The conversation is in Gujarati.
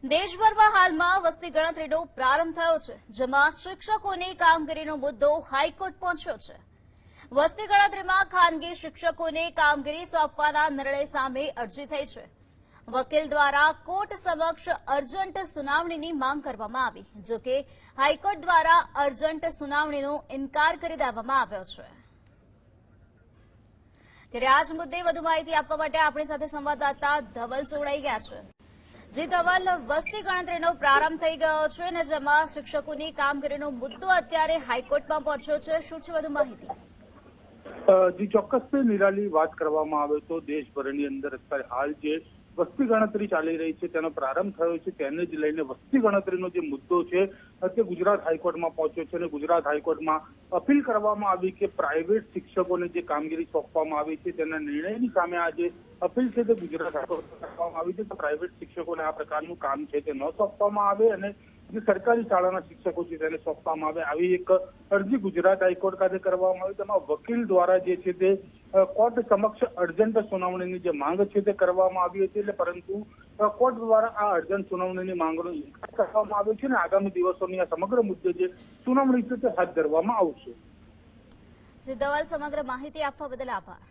દેશભરમાં હાલમાં વસ્તી ગણતરીનો પ્રારંભ થયો છે, જેમાં શિક્ષકોની કામગીરીનો મુદ્દો હાઈકોર્ટ પહોંચ્યો છે। વસ્તી ગણતરીમાં ખાનગી શિક્ષકોને કામગીરી સોંપવાના નિર્ણય સામે અરજી થઈ છે। વકીલ દ્વારા કોર્ટ સમક્ષ અર્જન્ટ સુનાવણીની માંગ કરવામાં આવી, જો કે હાઈકોર્ટ દ્વારા અર્જન્ટ સુનાવણીનો ઇનકાર કરી દેવામાં આવ્યો છે। ત્યારે આ જ મુદ્દે વધુ માહિતી આપવા માટે આપણી સાથે સંવાદદાતા ધવલ જોડાઈ ગયા છે। જી ધવલ, વસ્તી ગણતરીનો પ્રારંભ થઈ ગયો છે અને જેમાં શિક્ષકોની કામગીરીનો મુદ્દો અત્યારે હાઈકોર્ટમાં પહોંચ્યો છે, શું છે વધુ માહિતી? જી ચોક્કસ નિરાલી, વાત કરવામાં આવે તો દેશભરની અંદર અત્યારે હાલ જે વસ્તી ગણતરી ચાલી રહી છે તેનો પ્રારંભ થયો છે, તેને જ લઈને વસ્તી ગણતરીનો જે મુદ્દો છે તે ગુજરાત હાઈકોર્ટમાં પહોંચ્યો છે અને ગુજરાત હાઈકોર્ટમાં અપીલ કરવામાં આવી કે પ્રાઇવેટ શિક્ષકોને જે કામગીરી સોંપવામાં આવી છે તેના નિર્ણયની સામે આ જે અપીલ છે તે ગુજરાત હાઈકોર્ટમાં કરવામાં આવી છે। તો પ્રાઇવેટ શિક્ષકોને આ પ્રકારનું કામ છે તે ન સોંપવામાં આવે અને જે સરકારી શાળાના શિક્ષકો છે તેને સોંપવામાં આવે, આવી એક અરજી ગુજરાત હાઈકોર્ટ ખાતે કરવામાં આવી। તેમાં વકીલ દ્વારા જે છે તે કોર્ટ સમક્ષ અર્જન્ટ સુનાવણીની જે માંગ છે તે કરવામાં આવી હતી, એટલે પરંતુ કોર્ટ દ્વારા આ અર્જન્ટ સુનાવણીની માંગનો ઇનકાર કરવામાં આવ્યો છે અને આગામી દિવસોની આ સમગ્ર મુદ્દે જે સુનાવણી છે તે હાથ ધરવામાં આવશે। જી ધવલ, સમગ્ર માહિતી આપવા બદલ આભાર।